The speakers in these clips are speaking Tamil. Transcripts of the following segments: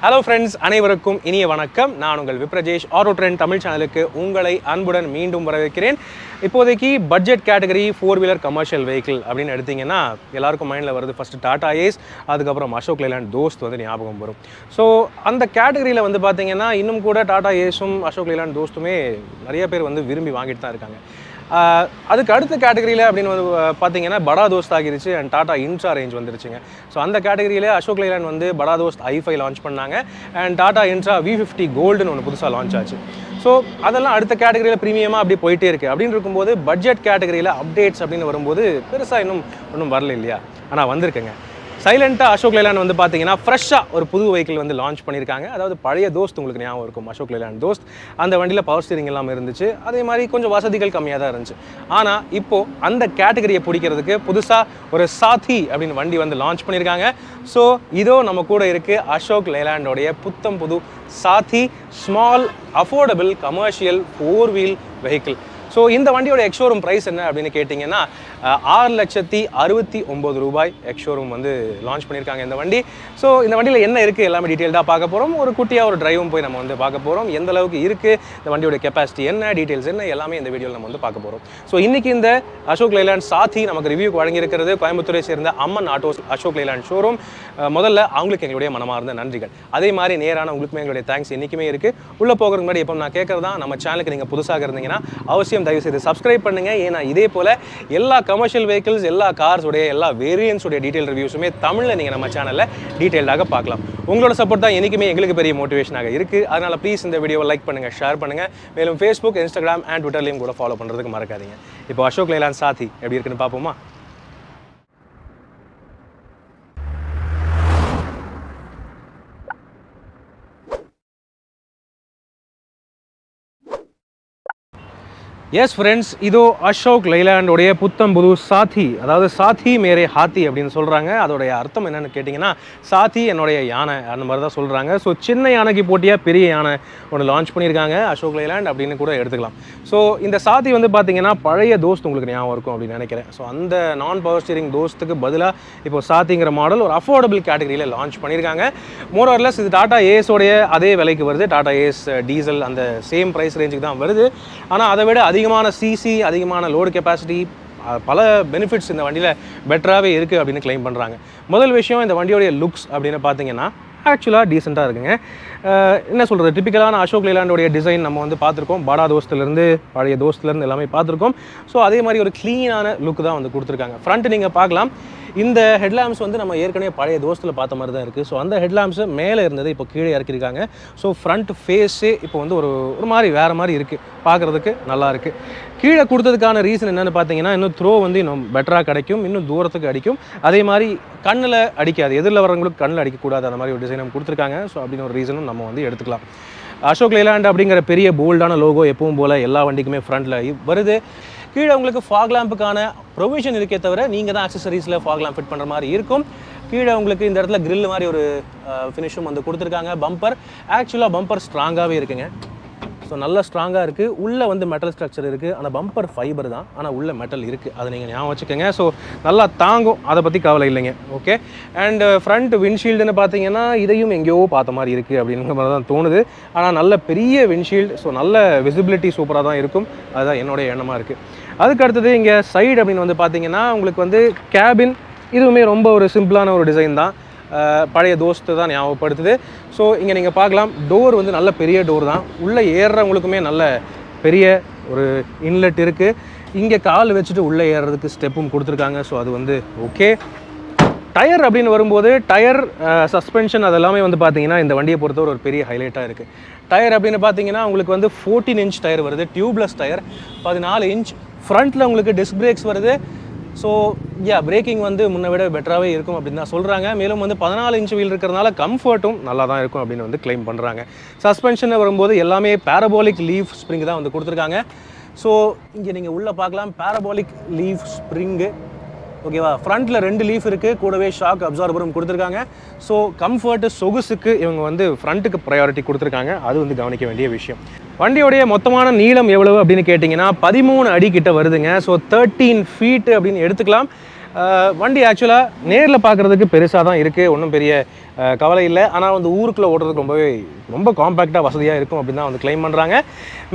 ஹலோ ஃப்ரெண்ட்ஸ், அனைவருக்கும் இனிய வணக்கம். நான் உங்கள் விப்ரஜேஷ். ஆட்டோ ட்ரெண்ட் தமிழ் சேனலுக்கு உங்களை அன்புடன் மீண்டும் வரவேற்கிறேன். இப்போதைக்கு budget category 4 wheeler commercial vehicle அப்படின்னு எடுத்திங்கன்னா எல்லாருக்கும் மைண்டில் வருது ஃபஸ்ட்டு டாடா ஏஸ், அதுக்கப்புறம் அசோக் லேலாண்ட் தோஸ்த் வந்து ஞாபகம் வரும். ஸோ அந்த கேட்டகரியில் வந்து பார்த்திங்கன்னா இன்னும் கூட டாடா ஏஸும் அசோக் லேலாண்ட் தோஸ்த்துமே நிறைய பேர் வந்து விரும்பி வாங்கிட்டு தான் இருக்காங்க. அதுக்கு அடுத்த கேட்டகரியில் அப்படின்னு வந்து பார்த்தீங்கன்னா படா தோஸ்த் ஆகிருச்சு அண்ட் டாடா இன்ட்ரா ரேஞ்ச் வந்துருச்சுங்க. ஸோ அந்த கேட்டகரியில் அசோக் லேலாண்ட் வந்து படா தோஸ்த் i5 லான்ச் பண்ணாங்க அண்ட் டாடா இன்ட்ரா V50 கோல்டுன்னு ஒன்று புதுசாக லான்ச் ஆச்சு. ஸோ அதெல்லாம் அடுத்த கேட்டகரியில் ப்ரீமியமாக அப்படி போயிட்டே இருக்குது. அப்படின்னு இருக்கும்போது பட்ஜெட் கேட்டகரியில் அப்டேட்ஸ் அப்படின்னு வரும்போது பெருசாக ஒன்றும் வரல இல்லையா, ஆனால் வந்திருக்குங்க. சைலண்ட்டாக அசோக் லேலாண்ட் வந்து பார்த்தீங்கன்னா ஃப்ரெஷ்ஷாக ஒரு புது வெஹிக்கிள் வந்து லான்ச் பண்ணியிருக்காங்க. அதாவது பழைய தோஸ்த் உங்களுக்கு ஞாபகம் இருக்கும், அசோக் லேலாண்ட் தோஸ்த். அந்த வண்டியில் பவர் ஸ்டீரிங் எல்லாம் இருந்துச்சு, அதே மாதிரி கொஞ்சம் வசதிகள் கம்மியாக தான் இருந்துச்சு. ஆனால் இப்போது அந்த கேட்டகரியை பிடிக்கிறதுக்கு புதுசாக ஒரு சாத்தி அப்படின்னு வண்டி வந்து லான்ச் பண்ணியிருக்காங்க. ஸோ இதோ நம்ம கூட இருக்குது அசோக் லேலாண்டோடைய புத்தம் புது Saathi small affordable commercial 4 wheel vehicle. So இந்த வண்டியோட எக்ஷோரூம் ப்ரைஸ் என்ன அப்படின்னு கேட்டிங்கன்னா 6,69,000 ரூபாய் எக்ஷோரூம் வந்து லான்ச் பண்ணியிருக்காங்க இந்த வண்டி. ஸோ இந்த வண்டியில் என்ன இருக்குது எல்லாமே டீட்டெயில்டாக பார்க்க போகிறோம். ஒரு குட்டியாக ஒரு டிரைவும் போய் நம்ம வந்து பார்க்க போகிறோம். எந்த அளவுக்கு இருக்குது, இந்த வண்டியோட கெப்பாசிட்டி என்ன, டீட்டெயில்ஸ் என்ன, எல்லாமே இந்த வீடியோவில் நம்ம வந்து பார்க்க போகிறோம். ஸோ இன்றைக்கி இந்த அசோக் லேலாண்ட் சாத்தி நமக்கு ரிவ்யூக்கு வழங்கியிருக்கிறது கோயம்புத்தூரை சேர்ந்த அம்மன் ஆட்டோஸ் அசோக் லேலாண்ட் ஷோரூம். முதல்ல அவங்களுக்கு எங்களுடைய மனமார்ந்த நன்றிகள். அதே மாதிரி நேரான உங்களுக்குமே எங்களுடைய தேங்க்ஸ் என்றைக்குமே இருக்குது. உள்ளே போகிறதுக்கு முன்னாடி எப்போ நான் கேட்குறது தான், நம்ம சேனலுக்கு நீங்கள் புதுசாக இருந்தீங்கன்னா அவசியம் தயவுசெய்து சப்ஸ்கிரைப் பண்ணுங்கள். ஏன்னா இதே போல் எல்லா கமர்ஷியல் வெஹிக்கிள்ஸ், எல்லா கார்ஸுடைய, எல்லா வேரியன்ஸுடைய டீட்டெயில் ரிவ்யூஸுமே தமிழில் நீங்கள் நம்ம சேனலில் டீட்டெயில்டாக பார்க்கலாம். உங்களோட சப்போர்ட் தான் என்றைக்குமே எங்களுக்கு பெரிய மோட்டிவேஷனாக இருக்குது. அதனால் ப்ளீஸ் இந்த வீடியோவை லைக் பண்ணுங்கள், ஷேர் பண்ணுங்கள். மேலும் ஃபேஸ்புக், இன்ஸ்டாகிராம் அண்ட் ட்விட்டர்லையும் கூட ஃபாலோ பண்ணுறதுக்கு மறக்காதீங்க. இப்போ அசோக் லேலாண்ட் சாத்தி எப்படி இருக்குன்னு பார்ப்போமா? எஸ் ஃப்ரெண்ட்ஸ், இதோ அசோக் லேலாண்டோடைய புத்தம் புது சாத்தி, அதாவது சாத்தி மேரே ஹாத்தி அப்படின்னு சொல்கிறாங்க. அதோடைய அர்த்தம் என்னென்னு கேட்டிங்கன்னா சாத்தி என்னுடைய யானை அந்த மாதிரி தான் சொல்கிறாங்க. ஸோ சின்ன யானைக்கு போட்டியாக பெரிய யானை ஒன்று லான்ச் பண்ணியிருக்காங்க அசோக் லேலாண்ட் அப்படின்னு கூட எடுத்துக்கலாம். ஸோ இந்த சாத்தி வந்து பார்த்திங்கன்னா பழைய தோஸ்த் உங்களுக்கு ஞாபகம் இருக்கும் அப்படின்னு நினைக்கிறேன். ஸோ அந்த நான் பவர் ஸ்டீரிங் தோஸ்த்துக்கு பதிலாக இப்போ சாத்திங்கிற மாடல் ஒரு அஃபோர்டபுள் கேட்டகரியில் லான்ச் பண்ணியிருக்காங்க. மோர் ஆர் லெஸ் இது டாடா ஏஸோடைய அதே விலைக்கு வருது. டாடா ஏஸ் டீசல் அந்த சேம் ப்ரைஸ் ரேஞ்சுக்கு தான் வருது. ஆனால் அதை விட அதிகமான சிசி, அதிகமான லோடு கெப்பாசிட்டி, பல பெனிஃபிட்ஸ் இந்த வண்டியில் பெட்டராகவே இருக்குது அப்படின்னு கிளைம் பண்ணுறாங்க. முதல் விஷயம், இந்த வண்டியோடைய லுக்ஸ் அப்படின்னு பார்த்தீங்கன்னா ஆக்சுவலாக டீசெண்டாக இருக்குங்க. என்ன சொல்கிறது, டிப்பிக்கலான அசோக் லேலாண்டோடைய டிசைன் நம்ம வந்து பார்த்துருக்கோம். படா தோஸ்துலேருந்து பழைய தோஸ்துலேருந்து எல்லாமே பார்த்துருக்கோம். ஸோ அதே மாதிரி ஒரு க்ளீனான லுக் தான் வந்து கொடுத்துருக்காங்க. ஃப்ரண்ட் நீங்கள் பார்க்கலாம், இந்த ஹெட்லாம்ப்ஸ் வந்து நம்ம ஏற்கனவே பழைய தோஸ்தில் பார்த்த மாதிரி தான் இருக்குது. ஸோ அந்த ஹெட்லாம்ப்ஸு மேலே இருந்தது இப்போ கீழே இறக்கியிருக்காங்க. ஸோ ஃப்ரண்ட் ஃபேஸே இப்போ வந்து ஒரு மாதிரி வேறு மாதிரி இருக்குது, பார்க்குறதுக்கு நல்லா இருக்குது. கீழே கொடுத்ததுக்கான ரீசன் என்னென்னு பார்த்தீங்கன்னா இன்னும் த்ரோ வந்து இன்னும் பெட்டராக கிடைக்கும், இன்னும் தூரத்துக்கு அடிக்கும். அதே மாதிரி கண்ணில் அடிக்காது, எதிரில் வரவங்களுக்கு கண்ணில் அடிக்கக்கூடாது, அந்த மாதிரி ஒரு டிசைன் நம்ம கொடுத்துருக்காங்க. ஸோ அப்படின்னு ஒரு ரீசனும் நம்ம வந்து எடுத்துக்கலாம். அசோக் லேலாண்ட் அப்படிங்கிற பெரிய போல்டான லோகோ எப்பவும் போல் எல்லா வண்டிக்குமே ஃப்ரண்ட்டில் வருது. கீழே உங்களுக்கு ஃபாக் லேம்புக்கான ப்ரொவிஷன் இருக்கே தவிர நீங்கள் தான் ஆக்சசரிஸில் ஃபாக் லேம்ப் ஃபிட் பண்ணுற மாதிரி இருக்கும். கீழே உங்களுக்கு இந்த இடத்துல கிரில் மாதிரி ஒரு ஃபினிஷும் வந்து கொடுத்துருக்காங்க. பம்பர் ஆக்சுவலாக பம்பர் ஸ்ட்ராங்காகவே இருக்குங்க. ஸோ நல்லா ஸ்ட்ராங்காக இருக்குது. உள்ளே வந்து மெட்டல் ஸ்ட்ரக்சர் இருக்குது, ஆனால் பம்பர் ஃபைபர் தான், ஆனால் உள்ளே மெட்டல் இருக்குது. அதை நீங்கள் ஞாபகம் வச்சுக்கோங்க. ஸோ நல்லா தாங்கும், அதை பற்றி கவலை இல்லைங்க. ஓகே. அண்ட் ஃப்ரண்ட் விண்ட்ஷீல்டுன்னு பார்த்தீங்கன்னா இதையும் எங்கேயோ பார்த்த மாதிரி இருக்குது அப்படிங்கிற மாதிரி தான் தோணுது. ஆனால் நல்ல பெரிய விண்ட்ஷீல்டு, ஸோ நல்ல விசிபிலிட்டி சூப்பராக தான் இருக்கும். அதுதான் என்னோடய எண்ணமாக இருக்குது. அதுக்கு அடுத்தது இங்கே சைடு அப்படின்னு வந்து பார்த்தீங்கன்னா உங்களுக்கு வந்து கேபின், இதுவுமே ரொம்ப ஒரு சிம்பிளான ஒரு டிசைன் தான், பழைய தோஸ்து தான் ஞாபகப்படுத்துது. ஸோ இங்கே நீங்கள் பார்க்கலாம், டோர் வந்து நல்ல பெரிய டோர் தான். உள்ளே ஏறுறவங்களுக்குமே நல்ல பெரிய ஒரு இன்லெட் இருக்குது. இங்கே கால் வச்சுட்டு உள்ளே ஏறுறதுக்கு ஸ்டெப்பும் கொடுத்துருக்காங்க. ஸோ அது வந்து ஓகே. டயர் அப்படின்னு வரும்போது டயர், சஸ்பென்ஷன் அதெல்லாமே வந்து பார்த்தீங்கன்னா இந்த வண்டியை பொறுத்தவரை ஒரு பெரிய ஹைலைட்டாக இருக்குது. டயர் அப்படின்னு பார்த்தீங்கன்னா உங்களுக்கு வந்து 14 இன்ச் டயர் வருது, டியூப்லெஸ் டயர். 14 இன்ச் ஃப்ரண்ட்டில் உங்களுக்கு டிஸ்க் பிரேக்ஸ் வருது. ஸோ பிரேக்கிங் வந்து முன்ன விட பெட்டராகவே இருக்கும் அப்படின்னு தான் சொல்கிறாங்க. மேலும் வந்து 14 இன்ச் வீல் இருக்கிறதுனால கம்ஃபர்ட்டும் நல்லா தான் இருக்கும் அப்படின்னு வந்து கிளைம் பண்ணுறாங்க. சஸ்பென்ஷன் வரும்போது எல்லாமே பேரபோலிக் லீஃப் ஸ்ப்ரிங் தான் வந்து கொடுத்துருக்காங்க. ஸோ இங்கே நீங்கள் உள்ளே பார்க்கலாம், பேரபோலிக் லீஃப் ஸ்ப்ரிங்கு. ஓகேவா, ஃப்ரண்ட்டில் 2 லீஃப் இருக்குது, கூடவே ஷாக் அப்சார்பரும் கொடுத்துருக்காங்க. ஸோ கம்ஃபர்ட்டு சொகுசுக்கு இவங்க வந்து ஃப்ரண்ட்டுக்கு ப்ரையாரிட்டி கொடுத்துருக்காங்க. அது வந்து கவனிக்க வேண்டிய விஷயம். வண்டியோடைய மொத்தமான நீளம் எவ்வளவு அப்படின்னு கேட்டிங்கன்னா 13 அடி கிட்ட வருதுங்க. ஸோ 13 ஃபீட்டு அப்படின்னு எடுத்துக்கலாம். வண்டி ஆக்சுவலாக நேரில் பார்க்குறதுக்கு பெருசாக தான் இருக்குது, ஒன்றும் பெரிய கவலை இல்லை. ஆனால் வந்து ஊருக்குள்ளே ஓட்டுறதுக்கு ரொம்ப காம்பேக்டாக வசதியாக இருக்கும் அப்படின்னு தான் வந்து கிளைம் பண்ணுறாங்க.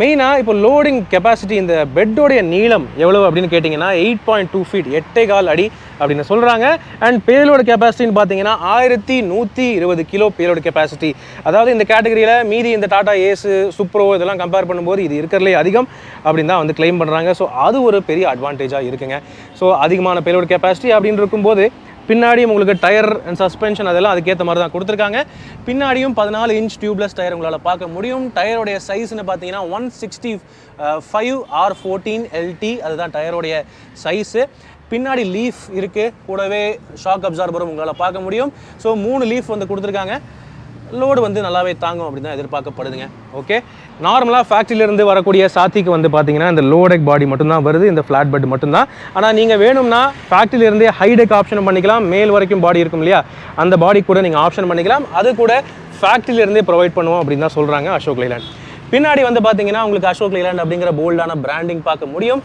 மெயினாக இப்போ லோடிங் கெப்பாசிட்டி இந்த பெட்டோடைய நீளம் எவ்வளோ அப்படின்னு கேட்டிங்கன்னா 8.2 ஃபீட் 8.25 அடி அப்படின்னு சொல்கிறாங்க. அண்ட் பேலோட கெப்பாசிட்டின்னு பார்த்தீங்கன்னா 1120 கிலோ பேலோட கெப்பாசிட்டி. அதாவது இந்த கேட்டகரியில் மீதி இந்த டாடா ஏஸு சூப்ரோ இதெல்லாம் கம்பேர் பண்ணும்போது இது இருக்கிறதுலே அதிகம் அப்படின்னு தான் வந்து கிளைம் பண்ணுறாங்க. ஸோ அது ஒரு பெரிய அட்வான்டேஜாக இருக்குங்க. ஸோ அதிகமான பேலோட கெப்பாசிட்டி அப்படின்னு இருக்கும்போது பின்னாடியும் உங்களுக்கு டயர் அண்ட் சஸ்பென்ஷன் அதெல்லாம் அதுக்கேற்ற மாதிரி தான் கொடுத்துருக்காங்க. பின்னாடியும் 14 இன்ச் டியூப்லெஸ் டயர் உங்களால் பார்க்க முடியும். டயருடைய சைஸ்ன்னு பார்த்தீங்கன்னா 165 R14 LT அதுதான் டயருடைய சைஸு. பின்னாடி லீஃப் இருக்குது, கூடவே ஷாக் அப்சார்பரும் உங்களால் பார்க்க முடியும். ஸோ 3 லீஃப் வந்து கொடுத்துருக்காங்க. லோடு வந்து நல்லாவே தாங்கும் அப்படின்னு தான் எதிர்பார்க்கப்படுதுங்க. ஓகே, நார்மலாக ஃபேக்ட்ரியிலேருந்து வரக்கூடிய சாத்திக்கு வந்து பார்த்தீங்கன்னா இந்த லோடெக் பாடி மட்டும்தான் வருது, இந்த ஃப்ளாட் பெட் மட்டும்தான். ஆனால் நீங்கள் வேணும்னா ஃபேக்ட்ரியிலேருந்தே ஹைடெக் ஆப்ஷன் பண்ணிக்கலாம். மேல் வரைக்கும் பாடி இருக்கும் இல்லையா, அந்த பாடி கூட நீங்கள் ஆப்ஷன் பண்ணிக்கலாம். அது கூட ஃபேக்ட்ரியிலேருந்தே ப்ரொவைட் பண்ணுவோம் அப்படின்னு தான் சொல்கிறாங்க அசோக் லைலாண்ட். பின்னாடி வந்து பார்த்தீங்கன்னா உங்களுக்கு அசோக் லைலாண்ட் அப்படிங்கிற போல்டான பிராண்டிங் பார்க்க முடியும்.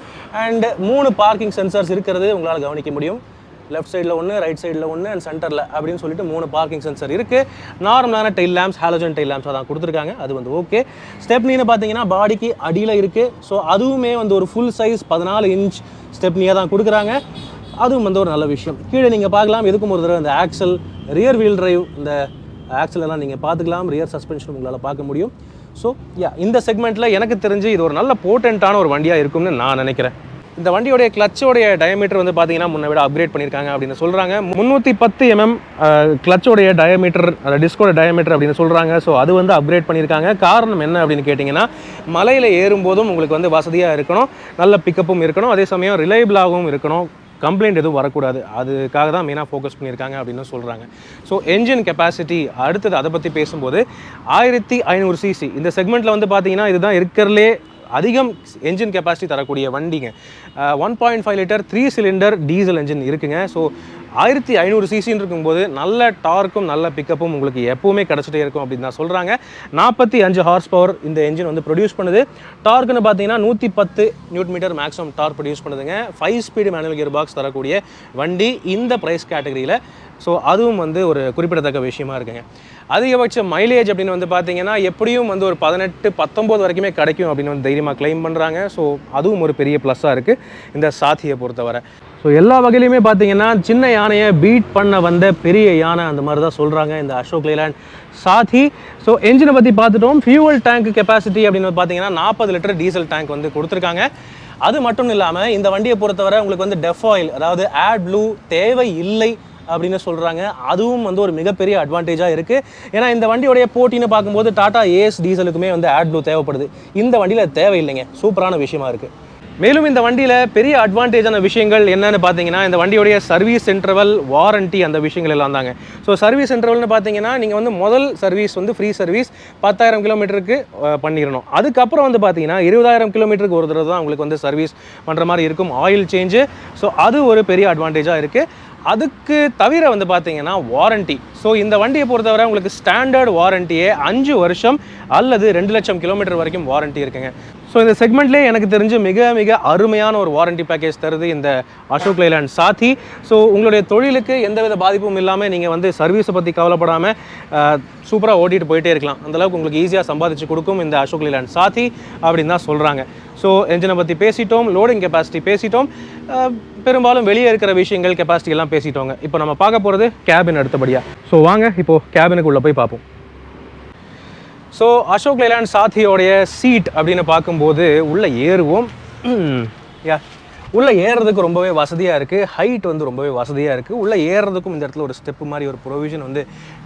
அண்ட் 3 பார்க்கிங் சென்சார்ஸ் இருக்கிறது உங்களால் கவனிக்க முடியும். லெஃப்ட் சைடில் ஒன்று, ரைட் சைடில் ஒன்று அண்ட் சென்டரில் அப்படின்னு சொல்லிட்டு 3 பார்க்கிங் சென்சர் இருக்குது. நார்மலான tail lamps, halogen tail lamps தான் கொடுத்துருக்காங்க. அது வந்து ஓகே. ஸ்டெப்னின்னு பார்த்தீங்கன்னா பாடிக்கு அடியில் இருக்குது. ஸோ அதுவுமே வந்து ஒரு ஃபுல் சைஸ் 14 இன்ச் ஸ்டெப்னியாக தான் கொடுக்குறாங்க. அதுவும் வந்து ஒரு நல்ல விஷயம். கீழே நீங்கள் பார்க்கலாம், எதுக்கும் ஒரு தடவை இந்த ஆக்சல், ரியர் வீல் டிரைவ், இந்த ஆக்சல் எல்லாம் நீங்கள் பார்த்துக்கலாம். ரியர் சஸ்பென்ஷன் உங்களால் பார்க்க முடியும். ஸோ இந்த செக்மெண்ட்டில் எனக்கு தெரிஞ்சு இது ஒரு நல்ல போர்ட்டன்ட்டான ஒரு வண்டியாக இருக்கும்னு நான் நினைக்கிறேன். இந்த வண்டியோடைய கிளச்சோடைய டயமீட்டர் வந்து பார்த்தீங்கன்னா முன்ன விட அப்கிரேட் பண்ணியிருக்காங்க அப்படின்னு சொல்கிறாங்க. 310 mm கிளச்சோடைய டயமீட்டர், டிஸ்கோட டயமீட்டர் அப்படின்னு சொல்கிறாங்க. ஸோ அது வந்து அப்கிரேட் பண்ணியிருக்காங்க. காரணம் என்ன அப்படின்னு கேட்டிங்கன்னா, மலையில் ஏறும்போதும் உங்களுக்கு வந்து வசதியாக இருக்கணும், நல்ல பிக்கப்பும் இருக்கணும், அதே சமயம் ரிலையபிளாகவும் இருக்கணும், கம்ப்ளைண்ட் எதுவும் வரக்கூடாது. அதுக்காக தான் மெயினாக ஃபோக்கஸ் பண்ணியிருக்காங்க அப்படின்னு சொல்கிறாங்க. ஸோ என்ஜின் கெப்பாசிட்டி அடுத்தது அதை பற்றி பேசும்போது 1500 cc இந்த செக்மெண்ட்டில் வந்து பார்த்தீங்கன்னா இதுதான் இருக்கிறதுலே அதிகம் என்ஜின் கெப்பாசிட்டி தரக்கூடிய வண்டிங்க. 1.5 லிட்டர் 3 சிலிண்டர் டீசல் என்ஜின் இருக்குங்க. ஸோ 1500 சிசின்னு இருக்கும்போது நல்ல டார்க்கும் நல்ல பிக்கப்பும் உங்களுக்கு எப்பவுமே கிடச்சிட்டே இருக்கும் அப்படின்னு தான் சொல்கிறாங்க. 45 ஹார்ஸ் பவர் இந்த என்ஜின் வந்து ப்ரொடியூஸ் பண்ணுது. டார்க்குன்னு பார்த்தீங்கன்னா 110 நியூட்டன் மேக்ஸிமம் டார்க் ப்ரொடியூஸ் பண்ணுதுங்க. 5 ஸ்பீடு மேனுவல் கியர் பாக்ஸ் தரக்கூடிய வண்டி இந்த ப்ரைஸ் கேட்டகரியில். ஸோ அதுவும் வந்து ஒரு குறிப்பிடத்தக்க விஷயமா இருக்குங்க. அதிகபட்ச மைலேஜ் அப்படின்னு வந்து பார்த்தீங்கன்னா எப்படியும் வந்து ஒரு 18-19 வரைக்குமே கிடைக்கும் அப்படின்னு வந்து தைரியமாக கிளைம் பண்ணுறாங்க. ஸோ அதுவும் ஒரு பெரிய ப்ளஸ்ஸாக இருக்குது இந்த சாத்தியை பொறுத்தவரை. ஸோ எல்லா வகையிலையுமே பார்த்தீங்கன்னா சின்ன யானையை பீட் பண்ண வந்த பெரிய யானை அந்த மாதிரி தான் சொல்கிறாங்க இந்த அசோக் லைலாண்ட் சாத்தி. ஸோ என்ஜினை பற்றி பார்த்துட்டோம். ஃபியூவல் டேங்க் கெப்பாசிட்டி அப்படின்னு பார்த்தீங்கன்னா 40 லிட்டர் டீசல் டேங்க் வந்து கொடுத்துருக்காங்க. அது மட்டும் இல்லாமல் இந்த வண்டியை பொறுத்தவரை உங்களுக்கு வந்து டெஃப் ஆயில், அதாவது ஆட் ப்ளூ தேவை இல்லை அப்படின்னு சொல்கிறாங்க. அதுவும் வந்து ஒரு மிகப்பெரிய அட்வான்டேஜாக இருக்குது. ஏன்னா இந்த வண்டியோடைய போட்டின்னு பார்க்கும்போது டாடா ஏஸ் டீசலுக்குமே வந்து ஆட் ப்ளூ தேவைப்படுது. இந்த வண்டியில் தேவையில்லைங்க. சூப்பரான விஷயமா இருக்குது. மேலும் இந்த வண்டியில் பெரிய அட்வான்டேஜான விஷயங்கள் என்னன்னு பார்த்தீங்கன்னா இந்த வண்டியோடைய சர்வீஸ் இன்டர்வல், வாரண்ட்டி, அந்த விஷயங்கள் எல்லாம் தாங்க. ஸோ சர்வீஸ் இன்டர்வல்னு பார்த்தீங்கன்னா நீங்கள் வந்து முதல் சர்வீஸ் வந்து ஃப்ரீ சர்வீஸ் 10,000 கிலோமீட்டருக்கு பண்ணிடணும். அதுக்கப்புறம் வந்து பார்த்தீங்கன்னா 20,000 கிலோமீட்டருக்கு ஒரு தடவை தான் உங்களுக்கு வந்து சர்வீஸ் பண்ணுற மாதிரி இருக்கும், ஆயில் சேஞ்சு. ஸோ அது ஒரு பெரிய அட்வான்டேஜாக இருக்குது. அதுக்கு தவிர வந்து பார்த்தீங்கன்னா வாரண்ட்டி. ஸோ இந்த வண்டியை பொறுத்தவரை உங்களுக்கு ஸ்டாண்டர்ட் வாரண்ட்டியே 5 வருஷம் அல்லது 2 லட்சம் கிலோமீட்டர் வரைக்கும் வாரண்ட்டி இருக்குங்க. ஸோ இந்த செக்மெண்ட்லேயே எனக்கு தெரிஞ்சு மிக மிக அருமையான ஒரு வாரண்ட்டி பேக்கேஜ் தருது இந்த அசோக் லைலாண்ட் சாத்தி. ஸோ உங்களுடைய தொழிலுக்கு எந்தவித பாதிப்பும் இல்லாமல் நீங்கள் வந்து சர்வீஸை பற்றி கவலைப்படாமல் சூப்பராக ஓட்டிகிட்டு போயிட்டே இருக்கலாம். அந்தளவுக்கு உங்களுக்கு ஈஸியாக சம்பாதிச்சு கொடுக்கும் இந்த அசோக் லைலாண்ட் சாத்தி அப்படின்னு தான் சொல்கிறாங்க. ஸோ என்ஜினை பற்றி பேசிட்டோம், லோடிங் கெப்பாசிட்டி பேசிட்டோம், பெரும்பாலும் வெளியே இருக்கிற விஷயங்கள் கெப்பாசிட்டி எல்லாம் பேசிட்டோங்க. இப்போ நம்ம பார்க்க போகிறது கேபின் அடுத்தபடியாக. ஸோ வாங்க இப்போது கேபினுக்குள்ளே போய் பார்ப்போம். ஸோ அசோக் லைலாண்ட் சாத்தியோடைய சீட் அப்படின்னு பார்க்கும்போது உள்ளே ஏறுவோம். உள்ளே ஏறுறதுக்கு ரொம்பவே வசதியாக இருக்குது. ஹைட் வந்து ரொம்பவே வசதியாக இருக்குது. உள்ளே ஏறுறதுக்கும் இந்த இடத்துல ஒரு ஸ்டெப்பு மாதிரி ஒரு ப்ரொவிஷன் வந்து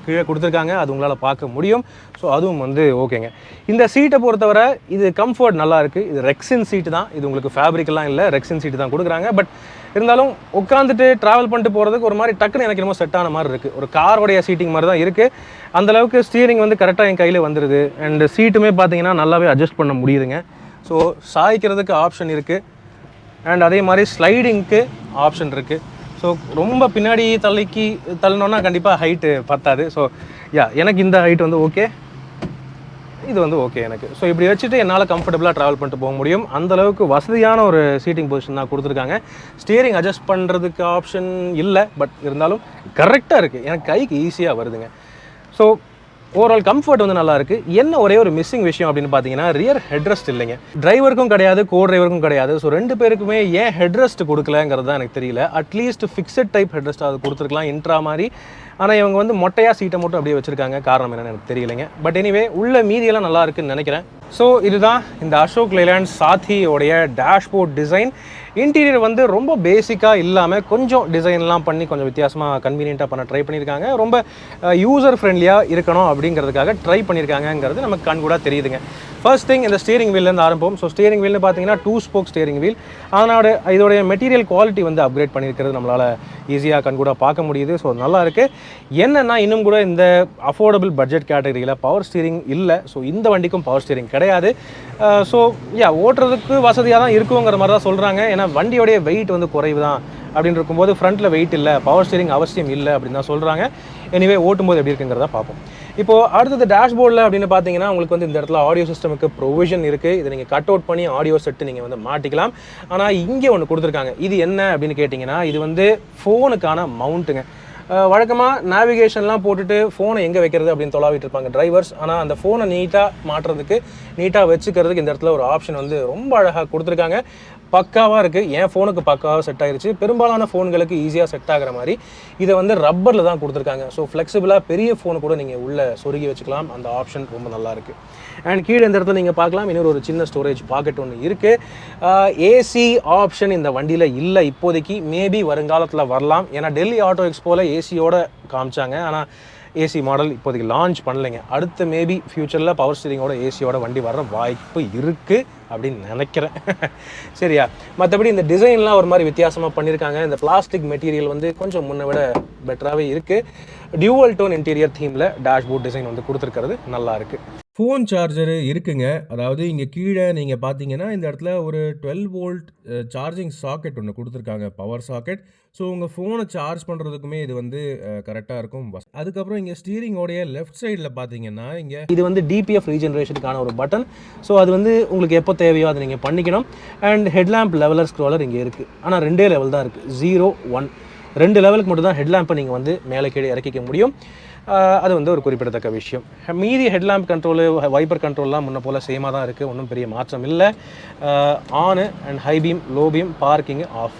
கீழே கொடுத்துருக்காங்க. அது உங்களால் பார்க்க முடியும். ஸோ அதுவும் வந்து ஓகேங்க. இந்த சீட்டை பொறுத்தவரை இது கம்ஃபர்ட் நல்லா இருக்குது. இது ரெக்ஸின் சீட்டு தான். இது உங்களுக்கு ஃபேப்ரிக்கெல்லாம் இல்லை, ரெக்ஸின் சீட்டு தான் கொடுக்குறாங்க. பட் இருந்தாலும் உட்காந்துட்டு ட்ராவல் பண்ணிட்டு போகிறதுக்கு ஒரு மாதிரி டக்குன்னு எனக்கு என்னமோ செட் ஆன மாதிரி இருக்குது. ஒரு காரோடைய சீட்டிங் மாதிரி தான் இருக்குது. அந்தளவுக்கு ஸ்டீரிங் வந்து கரெக்டாக என் கையில் வந்துடுது. அண்ட் சீட்டுமே பார்த்தீங்கன்னா நல்லாவே அட்ஜஸ்ட் பண்ண முடியுதுங்க. ஸோ சாய்க்கிறதுக்கு ஆப்ஷன் இருக்குது. அண்ட் அதே மாதிரி ஸ்லைடிங்க்கு ஆப்ஷன் இருக்குது. ஸோ ரொம்ப பின்னாடி தள்ளினோன்னா கண்டிப்பாக ஹைட்டு பத்தாது. ஸோ எனக்கு இந்த ஹைட் வந்து ஓகே, இது வந்து ஓகே எனக்கு. ஸோ இப்படி வச்சுட்டு என்னால் கம்ஃபர்டபுளாக ட்ராவல் பண்ணிட்டு போக முடியும். அந்தளவுக்கு வசதியான ஒரு சீட்டிங் பொசிஷன் தான் கொடுத்துருக்காங்க. ஸ்டியரிங் அட்ஜஸ்ட் பண்ணுறதுக்கு ஆப்ஷன் இல்லை, பட் இருந்தாலும் கரெக்டாக இருக்குது. எனக்கு கைக்கு ஈஸியாக வருதுங்க. ஸோ ஓவரால் கம்ஃபர்ட் வந்து நல்லா இருக்கு. என்ன ஒரே ஒரு மிஸ்ஸிங் விஷயம் அப்படின்னு பார்த்தீங்கன்னா ரியர் ஹெட்ரெஸ்ட் இல்லைங்க. டிரைவருக்கும் கிடையாது, கோ டிரைவருக்கும் கிடையாது. ஸோ 2 பேருக்குமே ஏன் ஹெட்ரெஸ்ட் கொடுக்கலங்கிறது தான் எனக்கு தெரியல. அட்லீஸ்ட் ஃபிக்ஸட் டைப் ஹெட்ரெஸ்ட் அது கொடுத்துருக்கலாம் இன்ட்ரா மாதிரி. ஆனால் இவங்க வந்து மொட்டையாக சீட்டை மட்டும் அப்படியே வச்சிருக்காங்க. காரணம் என்னன்னு எனக்கு தெரியலைங்க. பட் எனிவே உள்ள மீதியெல்லாம் நல்லா இருக்குன்னு நினைக்கிறேன். ஸோ இதுதான் இந்த அசோக் லைலாண்ட் சாத்தியோடைய டேஷ்போர்ட் டிசைன். இன்டீரியர் வந்து ரொம்ப பேசிக்காக இல்லாமல் கொஞ்சம் டிசைன்லாம் பண்ணி கொஞ்சம் வித்தியாசமாக கன்வீனியண்ட்டாக பண்ண ட்ரை பண்ணியிருக்காங்க. ரொம்ப யூசர் ஃப்ரெண்ட்லியாக இருக்கணும் அப்படிங்கிறதுக்காக ட்ரை பண்ணியிருக்காங்கங்கிறது நமக்கு கண்கூடாக தெரியுதுங்க. ஃபர்ஸ்ட் திங் இந்த ஸ்டீரிங் வீல்லேருந்து ஆரம்பம். ஸோ ஸ்டீரிங் வீல்னு பார்த்தீங்கன்னா 2 ஸ்போக் ஸ்டீரிங் வீல். அதனோட இதோடைய மெட்டீரியல் குவாலிட்டி வந்து அப்கிரேட் பண்ணியிருக்கிறது நம்மளால் ஈஸியாக கண்கூடாக பார்க்க முடியுது. ஸோ நல்லா இருக்குது. என்னென்னா இன்னும் கூட இந்த அஃபோர்டபுள் பட்ஜெட் கேட்டகரியில் பவர் ஸ்டீரிங் இல்லை. ஸோ இந்த வண்டிக்கும் பவர் ஸ்டீரிங் கிடையாது. ஸோ ஓட்டுறதுக்கு வசதியாக தான் இருக்குங்கிற மாதிரி தான் சொல்கிறாங்க. ஏன்னா வண்டியோடைய வெயிட் வந்து குறைவு தான் அப்படின்னு இருக்கும்போது ஃப்ரண்ட்டில் வெயிட் இல்லை, பவர் ஸ்டீரிங் அவசியம் இல்லை அப்படின்னு தான் சொல்கிறாங்க. எனிவே ஓட்டும்போது எப்படி இருக்குங்கிறத பார்ப்போம். இப்போது அடுத்தது டேஷ்போர்டில் அப்படின்னு பார்த்தீங்கன்னா உங்களுக்கு வந்து இந்த இடத்துல ஆடியோ சிஸ்டமுக்கு ப்ரொவிஷன் இருக்குது. இதை நீங்கள் கட் அவுட் பண்ணி ஆடியோ செட்டு நீங்கள் வந்து மாட்டிக்கலாம். ஆனால் இங்கே ஒன்று கொடுத்துருக்காங்க. இது என்ன அப்படின்னு கேட்டிங்கன்னா இது வந்து ஃபோனுக்கான மவுண்ட்டுங்க. வழக்கமாக நேவிகேஷன்லாம் போட்டுட்டு ஃபோனை எங்கே வைக்கிறது அப்படின்னு தொலாவிட்டு இருப்பாங்க டிரைவர்ஸ். ஆனால் அந்த ஃபோனை நீட்டாக மாட்டுறதுக்கு, நீட்டாக வச்சுக்கிறதுக்கு இந்த இடத்துல ஒரு ஆப்ஷன் வந்து ரொம்ப அழகாக கொடுத்துருக்காங்க. பக்காவாக இருக்குது. என் ஃபோனுக்கு பக்காவாக செட் ஆகிருச்சு. பெரும்பாலான ஃபோன்களுக்கு ஈஸியாக செட் ஆகிற மாதிரி இதை வந்து ரப்பரில் தான் கொடுத்துருக்காங்க. ஸோ ஃப்ளெக்சிபிளாக பெரிய ஃபோனு கூட நீங்கள் உள்ளே சொருகி வச்சுக்கலாம். அந்த ஆப்ஷன் ரொம்ப நல்லா இருக்குது. அண்ட் கீழே இந்த இடத்துல நீங்கள் பார்க்கலாம் இன்னொரு ஒரு சின்ன ஸ்டோரேஜ் பாக்கெட் ஒன்று இருக்குது. ஏசி ஆப்ஷன் இந்த வண்டியில் இல்லை இப்போதைக்கு. மேபி வருங்காலத்தில் வரலாம். ஏன்னா டெல்லி ஆட்டோ எக்ஸ்போவில் ஏசியோட காமிச்சாங்க. ஆனால் ஏசி மாடல் இப்போதைக்கு லான்ச் பண்ணலைங்க. அடுத்து மேபி ஃப்யூச்சரில் பவர் ஸ்டீரிங்கோட ஏசியோட வண்டி வர வாய்ப்பு இருக்குது அப்படின்னு நினைக்கிறேன். சரியா? மற்றபடி இந்த டிசைன்லாம் ஒரு மாதிரி வித்தியாசமாக பண்ணியிருக்காங்க. இந்த பிளாஸ்டிக் மெட்டீரியல் வந்து கொஞ்சம் முன்னை விட பெட்டராகவே இருக்குது. டியூவல் டோன் இன்டீரியர் தீமில் டேஷ்போர்ட் டிசைன் வந்து கொடுத்துருக்கிறது நல்லா இருக்குது. ஃபோன் சார்ஜரு இருக்குங்க. அதாவது இங்கே கீழே நீங்கள் பார்த்தீங்கன்னா இந்த இடத்துல ஒரு 12 வோல்ட் சார்ஜிங் சாக்கெட் ஒன்று கொடுத்துருக்காங்க, பவர் சாக்கெட். ஸோ உங்கள் ஃபோனை சார்ஜ் பண்ணுறதுக்குமே இது வந்து கரெக்டாக இருக்கும். அதுக்கப்புறம் இங்கே ஸ்டீரிங்கோடைய லெஃப்ட் சைடில் பார்த்தீங்கன்னா இங்கே இது வந்து டிபிஎஃப் ரீஜென்ரேஷனுக்கான ஒரு பட்டன். ஸோ அது வந்து உங்களுக்கு எப்போ தேவையோ அதை நீங்கள் பண்ணிக்கணும். அண்ட் ஹெட்லாம்ப் லெவலர் ஸ்க்ரோலர் இங்கே இருக்குது. ஆனால் 2 லெவல் தான் இருக்குது, 0, 1. 2 லெவலுக்கு மட்டும் தான் ஹெட்லாம்பை நீங்கள் வந்து மேலே கீழே இறக்கிக்க முடியும். அது வந்து ஒரு குறிப்பிடத்தக்க விஷயம். மீதி ஹெட்லாம்ப் கண்ட்ரோலு, வைப்பர் கண்ட்ரோல்லாம் முன்ன போல் சேமாக தான் இருக்குது. ஒன்றும் பெரிய மாற்றம் இல்லை. ஆனு and high beam, low beam, parking, off.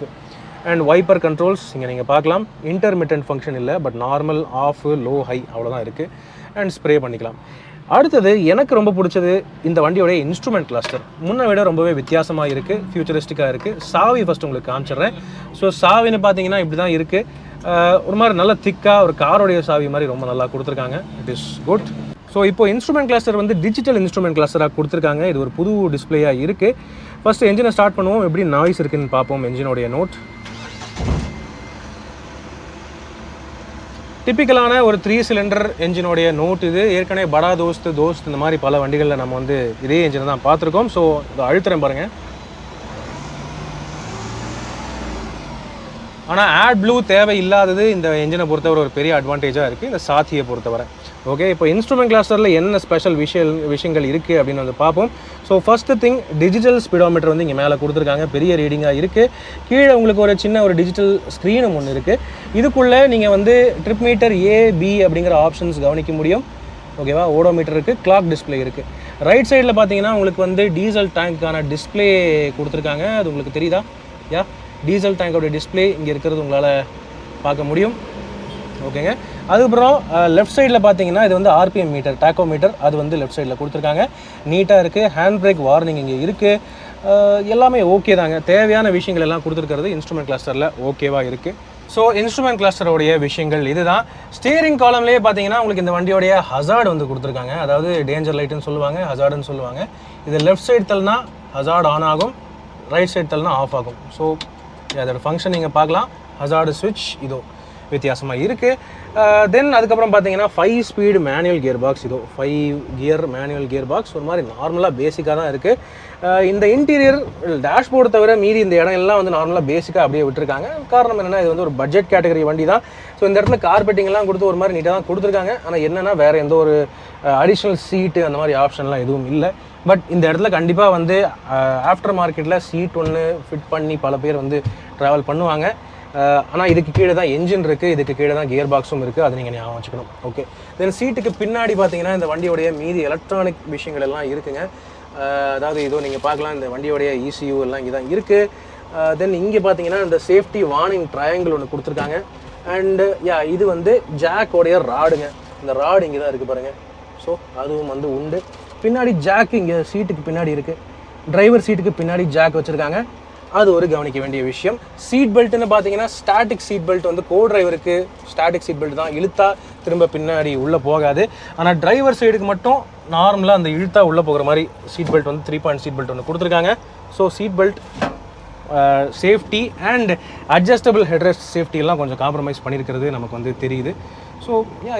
And wiper controls இங்கே நீங்கள் பார்க்கலாம். இன்டர்மிட்டன்ட் ஃபங்க்ஷன் இல்லை, but normal, off, low, high அவ்வளோதான் இருக்குது. அண்ட் ஸ்ப்ரே பண்ணிக்கலாம். அடுத்தது எனக்கு ரொம்ப பிடிச்சது இந்த வண்டியோடைய இன்ஸ்ட்ருமெண்ட் கிளஸ்டர். முன்னை விட ரொம்பவே வித்தியாசமாக இருக்குது, ஃபியூச்சரிஸ்டிக்காக இருக்குது. சாவி ஃபஸ்ட் உங்களுக்கு காமிச்சிடுறேன். ஸோ சாவின்னு பார்த்தீங்கன்னா இப்படி தான் இருக்குது. ஒரு மாதிரி நல்ல திக்காக ஒரு காரோடைய சாவி மாதிரி ரொம்ப நல்லா கொடுத்துருக்காங்க. It is good. ஸோ இப்போ இன்ஸ்ட்ருமெண்ட் கிளஸ்டர் வந்து டிஜிட்டல் இன்ஸ்ட்ருமெண்ட் கிளஸ்டராக கொடுத்துருக்காங்க. இது ஒரு புது டிஸ்பிளேயாக இருக்குது. ஃபஸ்ட்டு என்ஜினை ஸ்டார்ட் பண்ணுவோம், எப்படி நாய்ஸ் இருக்குதுன்னு பார்ப்போம். என்ஜினோடைய நோட் டிப்பிக்கலான ஒரு 3 சிலிண்டர் என்ஜினோடைய நோட் இது. ஏற்கனவே படா தோஸ்த் இந்த மாதிரி பல வண்டிகளில் நம்ம வந்து இதே என்ஜினை தான் பார்த்துருக்கோம். ஸோ இதை அழுத்துறேன் பாருங்கள். ஆனால் ஆட் ப்ளூ தேவையில்லாதது இந்த என்ஜினை பொறுத்தவரை ஒரு பெரிய அட்வான்டேஜாக இருக்குது இந்த சாத்தியை பொறுத்தவரை. ஓகே, இப்போ இன்ஸ்ட்ருமெண்ட் கிளஸ்டரில் என்ன ஸ்பெஷல் விஷயங்கள் இருக்குது அப்படின்னு வந்து பார்ப்போம். So first thing digital speedometer வந்து இங்கே மேலே கொடுத்துருக்காங்க. பெரிய ரீடிங்காக இருக்குது. கீழே உங்களுக்கு ஒரு சின்ன ஒரு டிஜிட்டல் ஸ்க்ரீனும் ஒன்று இருக்குது. இதுக்குள்ளே நீங்கள் வந்து ட்ரிப் மீட்டர் A, B அப்படிங்கிற ஆப்ஷன்ஸ் கவனிக்க முடியும். ஓகேவா? ஓடோமீட்டர் இருக்குது, கிளாக் டிஸ்பிளே இருக்குது. ரைட் சைடில் பார்த்தீங்கன்னா உங்களுக்கு வந்து டீசல் டேங்க்கான டிஸ்பிளே கொடுத்துருக்காங்க. அது உங்களுக்கு தெரியுதா? யா, டீசல் டேங்கோட டிஸ்பிளே இங்கே இருக்கிறது உங்களால் பார்க்க முடியும். ஓகேங்க. அதுக்கப்புறம் லெஃப்ட் சைடில் பார்த்தீங்கன்னா இது வந்து ஆர்பிஎம் மீட்டர், டேக்கோ மீட்டர். அது வந்து லெஃப்ட் சைடில் கொடுத்துருக்காங்க. நீட்டாக இருக்குது. ஹேண்ட் பிரேக் வார்னிங் இங்கே இருக்குது. எல்லாமே ஓகே தாங்க. தேவையான விஷயங்கள் எல்லாம் கொடுத்துருக்கிறது இன்ஸ்ட்ருமெண்ட் கிளஸ்டரில் ஓகேவாக இருக்குது. ஸோ இன்ஸ்ட்ருமெண்ட் கிளஸ்டரோடைய விஷயங்கள் இதுதான். ஸ்டீரிங் காலம்லேயே பார்த்தீங்கன்னா உங்களுக்கு இந்த வண்டியோடைய ஹசார்டு வந்து கொடுத்துருக்காங்க. அதாவது டேஞ்சர் லைட்டுன்னு சொல்லுவாங்க, ஹசார்டுன்னு சொல்லுவாங்க. இது லெஃப்ட் சைடு தள்ளினா ஹசார்டு ஆன் ஆகும், ரைட் சைடு தள்ளினா ஆஃப் ஆகும். ஸோ அதோட ஃபங்க்ஷன் நீங்கள் பார்க்கலாம். ஹசார்டு ஸ்விட்ச் இதோ வித்தியாசமாக இருக்குது. தென் அதுக்கப்புறம் பார்த்தீங்கன்னா 5 ஸ்பீடு மேனுவல் கியர் பாக்ஸ். இதோ 5 கியர் மேனுவல் கியர் பாக்ஸ். ஒரு மாதிரி நார்மலாக பேசிக்காக தான் இருக்குது. இந்த இன்டீரியர் டேஷ்போர்டு தவிர மீதி இந்த இடம் எல்லாம் வந்து நார்மலாக பேசிக்காக அப்படியே விட்டுருக்காங்க. காரணம் என்னென்னா இது வந்து ஒரு பட்ஜெட் கேட்டகரி வண்டி தான். ஸோ இந்த இடத்துல கார்பெட்டிங்லாம் கொடுத்து ஒரு மாதிரி நீட்டாக தான் கொடுத்துருக்காங்க. ஆனால் என்னென்னா வேறு எந்த ஒரு அடிஷ்னல் சீட்டு அந்த மாதிரி ஆப்ஷன்லாம் எதுவும் இல்லை. பட் இந்த இடத்துல கண்டிப்பாக வந்து ஆஃப்டர் மார்க்கெட்டில் சீட் ஒன்று ஃபிட் பண்ணி பல பேர் வந்து ட்ராவல் பண்ணுவாங்க. ஆனால் இதுக்கு கீழே தான் என்ஜின் இருக்குது, இதுக்கு கீழே தான் கியர் பாக்ஸும் இருக்குது, அது நீங்கள் ஞாபகம் வச்சுக்கணும். ஓகே, தென் சீட்டுக்கு பின்னாடி பார்த்தீங்கன்னா இந்த வண்டியோடைய மீதி எலக்ட்ரானிக் விஷயங்கள் எல்லாம் இருக்குங்க. அதாவது இதோ நீங்கள் பார்க்கலாம், இந்த வண்டியோடைய ECU எல்லாம் இங்கே தான் இருக்குது. தென் இங்கே பார்த்தீங்கன்னா இந்த சேஃப்டி வார்னிங் ட்ரையாங்கிள் ஒன்று கொடுத்துருக்காங்க. அண்டு இது வந்து ஜாக்கோடைய ராடுங்க. இந்த ராடு இங்கே தான் இருக்குது பாருங்கள். ஸோ அதுவும் வந்து உண்டு. பின்னாடி ஜாக்கு இங்கே சீட்டுக்கு பின்னாடி இருக்குது. டிரைவர் சீட்டுக்கு பின்னாடி ஜாக் வச்சுருக்காங்க. அது ஒரு கவனிக்க வேண்டிய விஷயம். சீட் பெல்ட்னு பார்த்தீங்கன்னா ஸ்டாட்டிக் சீட் பெல்ட் வந்து கோ டிரைவருக்கு ஸ்டாட்டிக் சீட் பெல்ட் தான், இழுத்தா திரும்ப பின்னாடி உள்ளே போகாது. ஆனால் டிரைவர் சைடுக்கு மட்டும் நார்மலாக அந்த இழுத்தா உள்ளே போகிற மாதிரி சீட் பெல்ட் வந்து 3 பாயிண்ட் சீட் பெல்ட் ஒன்று கொடுத்துருக்காங்க. So seat belt safety and adjustable headrest சேஃப்டியெல்லாம் கொஞ்சம் காம்ப்ரமைஸ் பண்ணியிருக்கிறது நமக்கு வந்து தெரியுது. ஸோ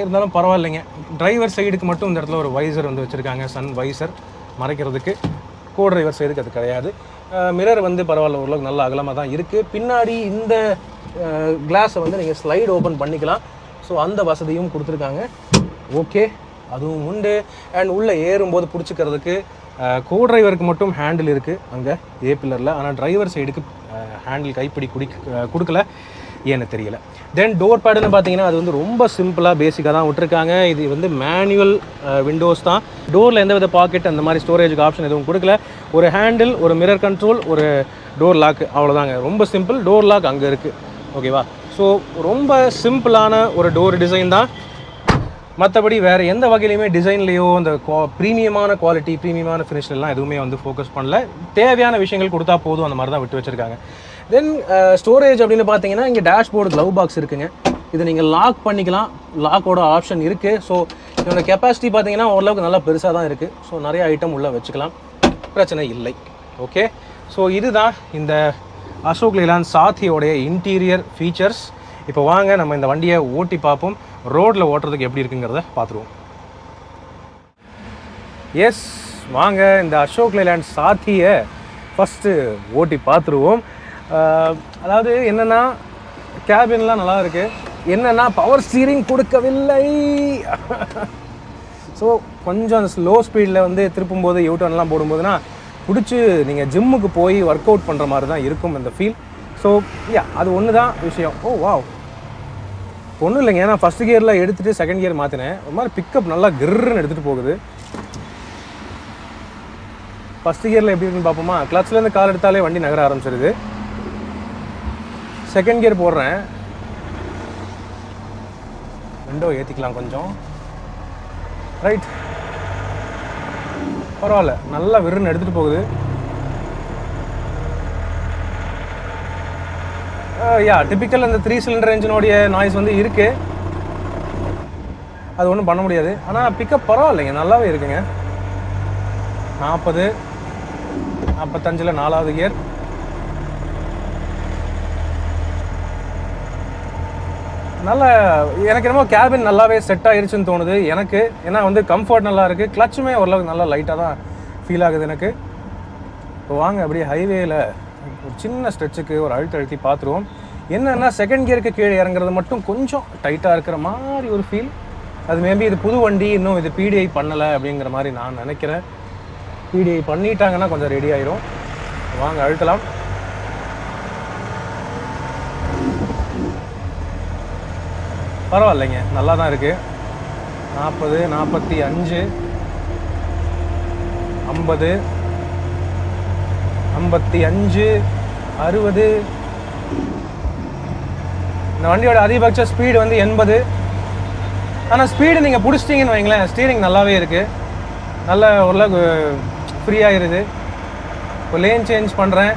இருந்தாலும் பரவாயில்லைங்க. டிரைவர் சைடுக்கு மட்டும் இந்த இடத்துல ஒரு வைசர் வந்து வச்சுருக்காங்க, சன் வைசர் மறைக்கிறதுக்கு. கோ டிரைவர் சைடுக்கு அது கிடையாது. மிரர் வந்து பரவாயில்ல, ஓரளவுக்கு நல்ல அகலமாக தான் இருக்குது. பின்னாடி இந்த கிளாஸை வந்து நீங்கள் ஸ்லைடு ஓப்பன் பண்ணிக்கலாம். ஸோ அந்த வசதியும் கொடுத்துருக்காங்க. ஓகே, அதுவும் உண்டு. அண்ட் உள்ளே ஏறும்போது பிடிச்சிக்கிறதுக்கு கோ டிரைவருக்கு மட்டும் ஹேண்டில் இருக்குது அங்கே ஏ பில்லரில். ஆனால் டிரைவர் சைடுக்கு ஹேண்டில் கைப்பிடி கொடுக்கல, ஏன்னு தெரியல. தென் டோர் பேடுன்னு பார்த்தீங்கன்னா அது வந்து ரொம்ப சிம்பிளாக பேசிக்காக தான் விட்டுருக்காங்க. இது வந்து மேனுவல் விண்டோஸ் தான். டோரில் எந்த வித பாக்கெட் அந்த மாதிரி ஸ்டோரேஜுக்கு ஆப்ஷன் எதுவும் கொடுக்கல. ஒரு ஹேண்டில், ஒரு மிரர் கண்ட்ரோல், ஒரு டோர் லாக், அவ்வளோதாங்க. ரொம்ப சிம்பிள். டோர் லாக் அங்கே இருக்குது. ஓகேவா? ஸோ ரொம்ப சிம்பிளான ஒரு டோர் டிசைன் தான். மற்றபடி வேறு எந்த வகையிலையுமே டிசைன்லேயோ அந்த ப்ரீமியமான குவாலிட்டி, ப்ரீமியமான ஃபினிஷ்லாம் எதுவுமே வந்து ஃபோக்கஸ் பண்ணல. தேவையான விஷயங்கள் கொடுத்தா போதும், அந்த மாதிரி தான் விட்டு வச்சுருக்காங்க. தென் ஸ்டோரேஜ் அப்படின்னு பார்த்தீங்கன்னா இங்கே டேஷ்போர்டு க்ளவ் பாக்ஸ் இருக்குங்க. இதை நீங்கள் லாக் பண்ணிக்கலாம், லாக்கோட ஆப்ஷன் இருக்குது. ஸோ இதோட கெப்பாசிட்டி பார்த்தீங்கன்னா ஓரளவுக்கு நல்லா பெருசாக தான் இருக்குது. ஸோ நிறைய ஐட்டம் உள்ளே வச்சுக்கலாம், பிரச்சனை இல்லை. ஓகே, ஸோ இதுதான் இந்த அசோக் லேலாண்ட் சாத்தியோடைய இன்டீரியர் ஃபீச்சர்ஸ். இப்போ வாங்க நம்ம இந்த வண்டியை ஓட்டி பார்ப்போம், ரோட்டில் ஓட்டுறதுக்கு எப்படி இருக்குங்கிறத பார்த்துருவோம். எஸ், வாங்க இந்த அசோக் லேலாண்ட் சாத்தியை ஃபஸ்ட்டு ஓட்டி பார்த்துருவோம். அதாவது என்னென்னா கேபின்லாம் நல்லா இருக்குது. என்னென்னா பவர் ஸ்டீரிங் கொடுக்கவில்லை. ஸோ கொஞ்சம் அந்த ஸ்லோ ஸ்பீடில் வந்து திருப்பும்போது யூட்டர்ன்லாம் போடும்போதுனா பிடிச்சி நீங்கள் ஜிம்முக்கு போய் ஒர்க் அவுட் பண்ணுற மாதிரி தான் இருக்கும் இந்த ஃபீல். ஸோ அது ஒன்று தான் விஷயம். ஓ வாவ், ஒன்றும் இல்லைங்க. ஏன்னா ஃபஸ்ட் கியரில் எடுத்துகிட்டு செகண்ட் கியர் மாற்றினேன். ஒரு மாதிரி பிக்கப் நல்லா கிர்ன்னு எடுத்துகிட்டு போகுது. ஃபஸ்ட் கியரில் எப்படி இருக்குன்னு பார்ப்போமா? கிளச்லேருந்து கால் எடுத்தாலே வண்டி நகர ஆரம்பிச்சிருது. செகண்ட் கியர் போடுறேன், விண்டோ ஏற்றிக்கலாம் கொஞ்சம். ரைட், பரவாயில்ல, நல்லா விருன்னு எடுத்துகிட்டு போகுது. டிப்பிக்கல் அந்த 3 சிலிண்டர் என்ஜினோடைய நாய்ஸ் வந்து இருக்குது, அது ஒன்றும் பண்ண முடியாது. ஆனால் பிக்கப் பரவாயில்லைங்க, நல்லாவே இருக்குங்க. 40, 45 4வது கியர். நல்ல, எனக்கு என்னமோ கேபின் நல்லாவே செட் ஆகிருச்சுன்னு தோணுது எனக்கு. ஏன்னா வந்து கம்ஃபர்ட் நல்லா இருக்குது, கிளச்சுமே ஓரளவுக்கு நல்லா லைட்டாக தான் ஃபீல் ஆகுது எனக்கு. இப்போ வாங்க அப்படியே ஹைவேயில் ஒரு சின்ன ஸ்ட்ரெச்சுக்கு ஒரு அழுத்தி பார்த்துருவோம். என்னென்னா செகண்ட் கியருக்கு கீழே இறங்குறது மட்டும் கொஞ்சம் டைட்டாக இருக்கிற மாதிரி ஒரு ஃபீல். அது மேபி இது புது வண்டி, இன்னும் இது PDI பண்ணலை அப்படிங்கிற மாதிரி நான் நினைக்கிறேன். PDI பண்ணிட்டாங்கன்னா கொஞ்சம் ரெடி ஆயிரும். வாங்க அழுத்தலாம். பரவாயில்லைங்க, நல்லா தான் இருக்குது. 40, 45, 50, 55, 60. இந்த வண்டியோட அதிகபட்ச ஸ்பீடு வந்து 80. ஆனால் ஸ்பீடு நீங்கள் பிடிச்சிட்டிங்கன்னு வைங்களேன், ஸ்டீரிங் நல்லாவே இருக்குது, நல்ல ஓரளவுக்கு ஃப்ரீயாகிருது. இப்போ லேன் சேஞ்ச் பண்ணுறேன்,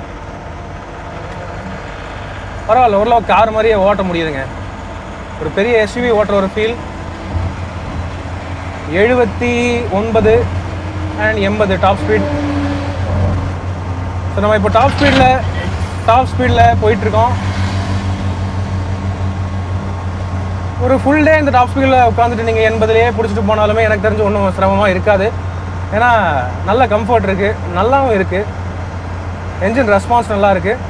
பரவாயில்ல, ஓரளவுக்கு கார் மாதிரியே ஓட்ட முடியுதுங்க. ஒரு பெரிய SUV ஓட்டுற ஒரு feel. 79 and 80 top speed. So நம்ம இப்போ டாப் ஸ்பீடில் போயிட்டுருக்கோம். ஒரு ஃபுல் டே இந்த டாப் ஸ்பீடில் உட்காந்துட்டு நீங்கள் 80லேயே பிடிச்சிட்டு போனாலுமே எனக்கு தெரிஞ்சு ஒன்றும் சிரமமாக இருக்காது. ஏன்னா நல்ல கம்ஃபர்ட் இருக்குது, நல்லாவும் இருக்குது. என்ஜின் ரெஸ்பான்ஸ் நல்லா இருக்குது.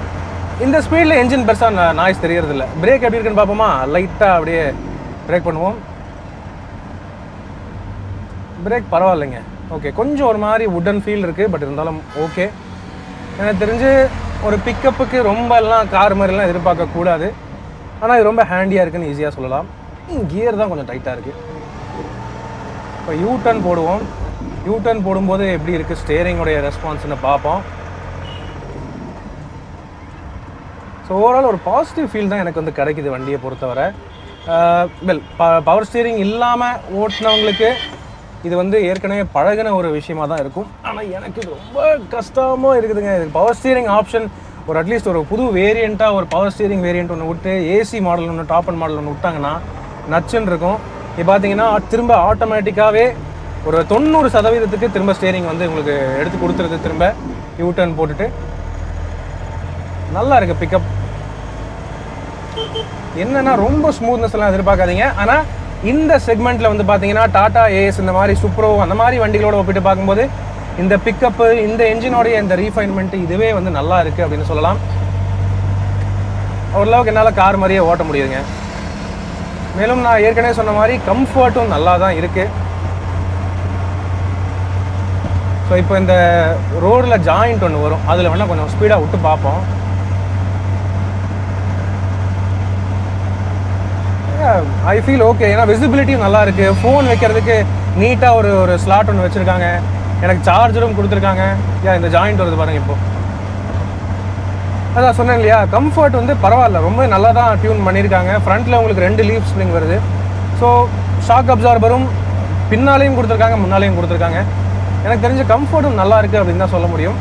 இந்த ஸ்பீடில் என்ஜின் பெருசாக நாய்ஸ் தெரியறதில்ல. பிரேக் எப்படி இருக்குன்னு பார்ப்போமா? லைட்டாக அப்படியே பிரேக் பண்ணுவோம். பிரேக் பரவாயில்லைங்க, ஓகே. கொஞ்சம் ஒரு மாதிரி வுடன் ஃபீல் இருக்குது, பட் இருந்தாலும் ஓகே. எனக்கு தெரிஞ்சு ஒரு பிக்கப்புக்கு ரொம்ப எல்லாம் கார் மாதிரிலாம் எதிர்பார்க்கக்கூடாது. ஆனால் இது ரொம்ப ஹேண்டியாக இருக்குன்னு ஈஸியாக சொல்லலாம். கியர் தான் கொஞ்சம் டைட்டாக இருக்குது. இப்போ யூ டர்ன் போடுவோம். யூ டர்ன் போடும்போது எப்படி இருக்குது ஸ்டேரிங்கோடைய ரெஸ்பான்ஸ்னு பார்ப்போம். ஸோ ஓவரால் ஒரு பாசிட்டிவ் ஃபீல் தான் எனக்கு வந்து கிடைக்குது வண்டியை பொறுத்தவரை. வெல், பவர் ஸ்டீரிங் இல்லாமல் ஓட்டினவங்களுக்கு இது வந்து ஏற்கனவே பழகின ஒரு விஷயமாக தான் இருக்கும். ஆனால் எனக்கு இது ரொம்ப கஷ்டமாக இருக்குதுங்க. இது பவர் ஸ்டீரிங் ஆப்ஷன் ஒரு அட்லீஸ்ட் ஒரு புது வேரியண்ட்டாக ஒரு பவர் ஸ்டீரிங் வேரியண்ட் ஒன்று விட்டு ஏசி மாடல் ஒன்று டாப் அண்ட் மாடல் ஒன்று விட்டாங்கன்னா நச்சுன்னு இருக்கும். இப்போ பார்த்தீங்கன்னா திரும்ப ஆட்டோமேட்டிக்காகவே ஒரு 90% திரும்ப ஸ்டேரிங் வந்து உங்களுக்கு எடுத்து கொடுத்துருது. திரும்ப யூ டர்ன் போட்டுட்டு நல்லா இருக்குது பிக்கப். என்னன்னா ரொம்ப ஸ்மூத்னஸ் எல்லாம் எதிர்பார்க்காதீங்க. ஆனால் இந்த செக்மெண்ட்டில் வந்து பார்த்தீங்கன்னா டாடா ஏஸ் இந்த மாதிரி சுப்ரோ அந்த மாதிரி வண்டிகளோட ஒப்பிட்டு பார்க்கும்போது இந்த பிக்கப்பு இந்த என்ஜினோடைய இந்த ரீஃபைன்மெண்ட் இதுவே வந்து நல்லா இருக்குது அப்படின்னு சொல்லலாம். ஓரளவுக்கு என்னால் கார் மாதிரியே ஓட்ட முடியுதுங்க. மேலும் நான் ஏற்கனவே சொன்ன மாதிரி கம்ஃபர்ட்டும் நல்லா தான் இருக்குது. ஸோ இப்போ இந்த ரோடில் ஜாயிண்ட் ஒன்று வரும், அதில் வேணால் கொஞ்சம் ஸ்பீடாக விட்டு பார்ப்போம். I feel okay. ஏன்னா விசிபிலிட்டியும் நல்லா இருக்குது. ஃபோன் வைக்கிறதுக்கு நீட்டாக ஒரு ஸ்லாட் ஒன்று வச்சுருக்காங்க. எனக்கு சார்ஜரும் கொடுத்துருக்காங்க. இந்த ஜாயிண்ட் வருது பாருங்கள். இப்போது அதான் சொன்னேன் இல்லையா, கம்ஃபர்ட் வந்து பரவாயில்ல, ரொம்ப நல்லா தான் டியூன் பண்ணியிருக்காங்க. ஃப்ரண்ட்டில் உங்களுக்கு 2 லீஃப் ஸ்ப்ரிங் வருது. ஸோ ஷாக் அப்சார்பரும் பின்னாலேயும் கொடுத்துருக்காங்க, முன்னாலேயும் கொடுத்துருக்காங்க. எனக்கு தெரிஞ்ச கம்ஃபர்ட்டும் நல்லா இருக்குது அப்படின்னு தான் சொல்ல முடியும்.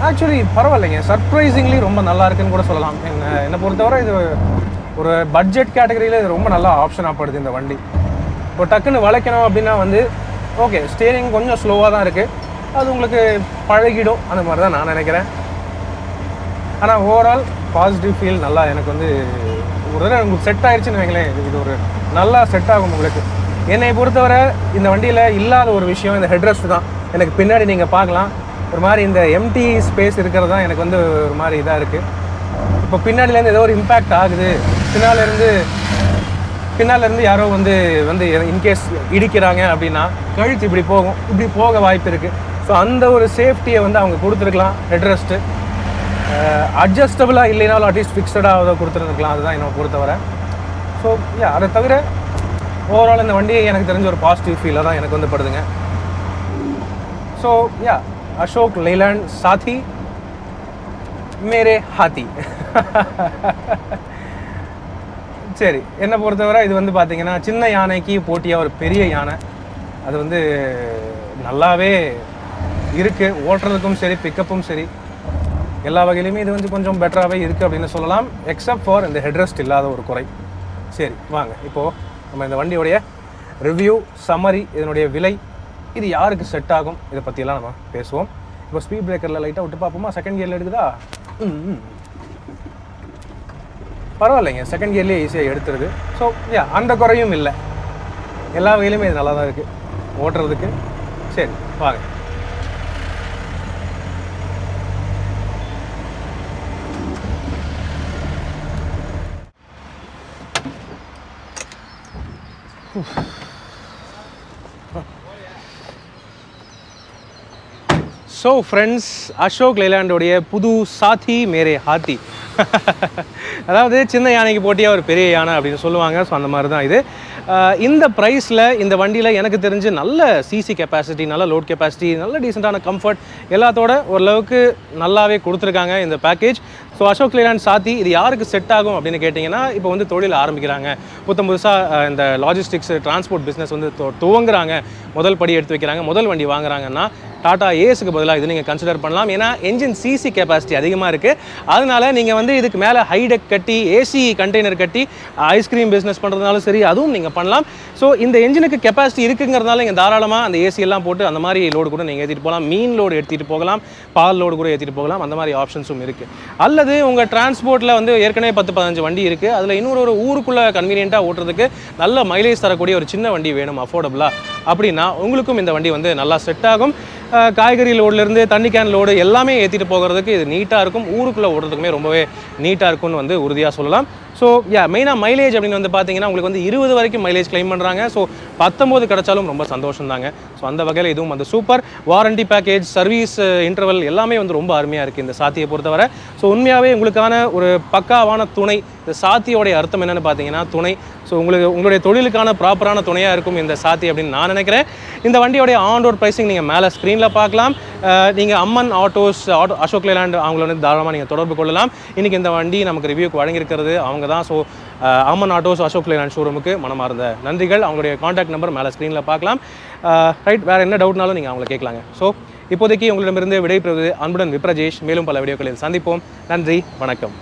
ஆக்சுவலி பரவாயில்லைங்க, சர்ப்ரைசிங்லி ரொம்ப நல்லா இருக்குன்னு கூட சொல்லலாம். என்னை பொறுத்தவரை இது ஒரு பட்ஜெட் கேட்டகரியில் இது ரொம்ப நல்லா ஆப்ஷனாக படுது இந்த வண்டி. இப்போ டக்குன்னு வளைக்கணும் அப்படின்னா வந்து ஓகே, ஸ்டேரிங் கொஞ்சம் ஸ்லோவாக தான் இருக்குது, அது உங்களுக்கு பழகிடும் அந்த மாதிரி தான் நான் நினைக்கிறேன். ஆனால் ஓவரால் பாசிட்டிவ் ஃபீல் நல்லா எனக்கு வந்து ஒரு தடவை உங்களுக்கு செட் ஆயிடுச்சுன்னு வைங்களேன். இது ஒரு நல்லா செட் ஆகும் உங்களுக்கு. என்னை பொறுத்தவரை இந்த வண்டியில் இல்லாத ஒரு விஷயம் இந்த ஹெட்ரெஸ்ட் தான். எனக்கு பின்னாடி நீங்கள் பார்க்கலாம் ஒரு மாதிரி இந்த எம்டி ஸ்பேஸ் இருக்கிறது தான் எனக்கு வந்து ஒரு மாதிரி இதாக இருக்குது. இப்போ பின்னாடிலேருந்து ஏதோ ஒரு இம்பேக்ட் ஆகுது, பின்னாலேருந்து யாரோ வந்து இன்கேஸ் இடிக்கிறாங்க அப்படின்னா கழுத்து இப்படி போகும், இப்படி போக வாய்ப்பு இருக்குது. ஸோ அந்த ஒரு சேஃப்டியை வந்து அவங்க கொடுத்துருக்கலாம். ஹெட்ரெஸ்ட்டு அட்ஜஸ்டபுளாக இல்லைனாலும் அட்லீஸ்ட் ஃபிக்ஸடாக அதை கொடுத்துருந்துருக்கலாம். அதுதான் என்னை பொறுத்தவரை. ஸோ அதை தவிர ஓவரால் இந்த வண்டியை எனக்கு தெரிஞ்ச ஒரு பாசிட்டிவ் ஃபீலாக தான் எனக்கு வந்து படுதுங்க. ஸோ அசோக் லேலண்ட் சாத்தி மேரே ஹாத்தி. சரி, என்னை பொறுத்தவரை இது வந்து பார்த்தீங்கன்னா சின்ன யானைக்கு போட்டியாக ஒரு பெரிய யானை. அது வந்து நல்லாவே இருக்குது, ஓட்டுறதுக்கும் சரி பிக்கப்பும் சரி எல்லா வகையிலுமே இது வந்து கொஞ்சம் பெட்டராகவே இருக்குது அப்படின்னு சொல்லலாம். எக்ஸப்ட் ஃபார் இந்த ஹெட்ரெஸ்ட் இல்லாத ஒரு குறை. சரி வாங்க, இப்போது நம்ம இந்த வண்டியோடைய ரிவ்யூ சம்மரி, இதனுடைய விலை, இது யாருக்கு செட் ஆகும், இதை பற்றியெல்லாம் நம்ம பேசுவோம். இப்போ ஸ்பீட் பிரேக்கரில் லைட்டாக விட்டு பார்ப்போமா? செகண்ட் கியரில் எடுக்குதா? பரவாயில்லைங்க, செகண்ட் கியர்லேயே ஈஸியாக எடுத்துருது. ஸோ அந்த குறையும் இல்லை, எல்லா வகையிலுமே இது நல்லா தான் இருக்குது ஓட்டுறதுக்கு. சரி வாங்க. ஸோ ஃப்ரெண்ட்ஸ், அசோக் லேலாண்டோடைய புது சாத்தி மேரே ஹாத்தி. அதாவது சின்ன யானைக்கு போட்டியாக ஒரு பெரிய யானை அப்படின்னு சொல்லுவாங்க. ஸோ அந்த மாதிரி தான் இது. இந்த ப்ரைஸில் இந்த வண்டியில் எனக்கு தெரிஞ்சு நல்ல சிசி கெப்பாசிட்டி, நல்ல லோட் கெப்பாசிட்டி, நல்ல டீசெண்டான கம்ஃபர்ட் எல்லாத்தோட ஓரளவுக்கு நல்லாவே கொடுத்துருக்காங்க இந்த பேக்கேஜ். ஸோ அசோக் லேலாண்ட் சாத்தி இது யாருக்கு செட் ஆகும் அப்படின்னு கேட்டிங்கன்னா, இப்போ வந்து தொழில் ஆரம்பிக்கிறாங்க, புதுசாக இந்த லாஜிஸ்டிக்ஸ் டிரான்ஸ்போர்ட் பிஸ்னஸ் வந்து துவங்குறாங்க, முதல் படி எடுத்து வைக்கிறாங்க, முதல் வண்டி வாங்குறாங்கன்னா டாடா ஏஸுக்கு பதிலாக இது நீங்கள் கன்சிடர் பண்ணலாம். ஏன்னா என்ஜின் சிசி கெப்பாசிட்டி அதிகமாக இருக்குது. அதனால நீங்கள் வந்து இதுக்கு மேலே ஹைடெக் கட்டி ஏசி கண்டெய்னர் கட்டி ஐஸ்கிரீம் பிஸ்னஸ் பண்ணுறதுனாலும் சரி, அதுவும் நீங்கள் பண்ணலாம். ஸோ இந்த என்ஜினுக்கு கெப்பாசிட்டி இருக்குங்கிறதுனால நீங்கள் தாராளமாக அந்த ஏசி எல்லாம் போட்டு அந்த மாதிரி லோடு கூட நீங்கள் ஏற்றிட்டு போகலாம். மீன் லோடு எடுத்துகிட்டு போகலாம், பால் லோடு கூட ஏற்றிட்டு போகலாம். அந்த மாதிரி ஆப்ஷன்ஸும் இருக்குது. அல்லது உங்கள் டிரான்ஸ்போர்ட்டில் வந்து ஏற்கனவே 10-15 வண்டி இருக்குது, அதில் இன்னொரு ஊருக்குள்ளே கன்வீனியண்ட்டாக ஓட்டுறதுக்கு நல்ல மைலேஜ் தரக்கூடிய ஒரு சின்ன வண்டி வேணும் அஃபோர்டபுளாக அப்படின்னா உங்களுக்கும் இந்த வண்டி வந்து நல்லா செட் ஆகும். காய்கறி லோட்லேருந்து தண்ணி கேன் லோடு எல்லாமே ஏற்றிட்டு போகிறதுக்கு இது நீட்டாக இருக்கும். ஊருக்குள்ளே ஓடுறதுக்குமே ரொம்பவே நீட்டாக இருக்கும்னு வந்து உறுதியாக சொல்லலாம். ஸோ மெயினாக மைலேஜ் அப்படின்னு வந்து பார்த்தீங்கன்னா உங்களுக்கு வந்து 20 வரைக்கும் மைலேஜ் கிளைம் பண்ணுறாங்க. ஸோ 19 கிடைச்சாலும் ரொம்ப சந்தோஷம் தாங்க. ஸோ அந்த வகையில் இதுவும் வந்து super. Warranty package, service interval எல்லாமே வந்து ரொம்ப அருமையாக இருக்குது இந்த சாத்தியை பொறுத்தவரை. ஸோ உண்மையாகவே உங்களுக்கான ஒரு பக்காவான துணை. இந்த சாத்தியோடைய அர்த்தம் என்னென்னு பார்த்தீங்கன்னா துணை. ஸோ உங்களுடைய தொழிலுக்கான ப்ராப்பரான துணையாக இருக்கும் இந்த சாத்தி அப்படின்னு நான் நினைக்கிறேன். இந்த வண்டியோடைய ஆன் ரோட் ப்ரைஸிங் நீங்கள் மேலே ஸ்க்ரீனில் பார்க்கலாம். நீங்கள் அம்மன் ஆட்டோஸ் அசோக் லேலாண்ட் அவங்கள வந்து தாராளமாக நீங்கள் தொடர்பு கொள்ளலாம். இன்றைக்கி இந்த வண்டி நமக்கு ரிவ்யூக்கு வழங்கியிருக்கிறது அவங்க தான். ஸோ அம்மன் ஆட்டோஸ் அசோக் லேலாண்ட் ஷோரூமுக்கு மனமார்ந்த நன்றிகள். அவங்களுடைய காண்டாக்ட் நம்பர் மேலே ஸ்க்ரீனில் பார்க்கலாம். ரைட், வேறு என்ன டவுட்னாலும் நீங்கள் அவங்களை கேட்கலாங்க. ஸோ இப்போதைக்கு உங்களிடமிருந்து விடைபெறுவது அன்புடன் விப்ரஜேஷ். மேலும் பல வீடியோக்களில் சந்திப்போம். நன்றி, வணக்கம்.